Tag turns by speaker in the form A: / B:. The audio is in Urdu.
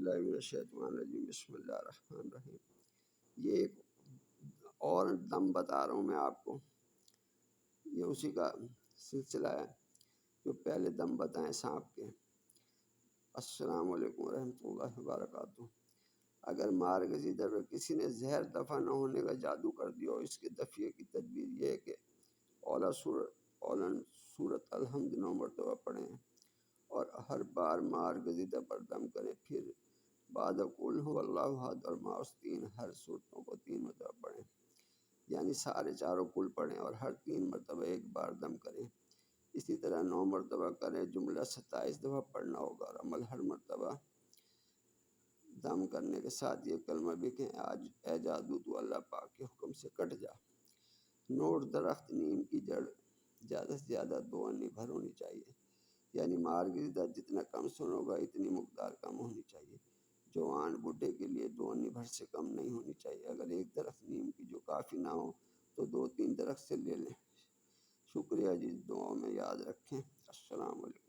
A: باللہ من الشیطان الرجیم بسم اللہ الرحمن الرحیم۔ یہ ایک اور دم بتا رہا ہوں میں آپ کو، یہ اسی کا سلسلہ ہے جو پہلے دم بتائیں سانپ کے۔ السلام علیکم ورحمۃ اللہ وبرکاتہ۔ اگر مار گزیدہ پر کسی نے زہر دفع نہ ہونے کا جادو کر دیا ہو، اس کے دفعے کی تدبیر یہ ہے کہ اولن سورت الحمد 9 مرتبہ پڑھیں اور ہر بار مار گزیدہ پر دم کریں، پھر بعد قل هو اللہ احد اور ماؤس 3 ہر صورتوں کو 3 مرتبہ پڑھیں، یعنی سارے چاروں کل پڑھیں اور ہر 3 مرتبہ ایک بار دم کریں۔ اسی طرح 9 مرتبہ کریں، جملہ 27 دفعہ پڑھنا ہوگا اور عمل ہر مرتبہ دم کرنے کے ساتھ یہ کلمہ بھی کہ آج اے جادو تو اللہ پاک کے حکم سے کٹ جا۔ نوٹ: درخت نیم کی جڑ زیادہ سے زیادہ 2 آنی بھر ہونی چاہیے، یعنی مار گزیدہ جتنا کم سن ہوگا اتنی مقدار کم ہونی چاہیے۔ جوان بوڑھے کے لیے 2 آنی بھر سے کم نہیں ہونی چاہیے۔ اگر ایک درخت نیم کی جو کافی نہ ہو تو 2-3 درخت سے لے لیں۔ شکریہ جی، دعاؤں میں یاد رکھیں۔ السلام علیکم۔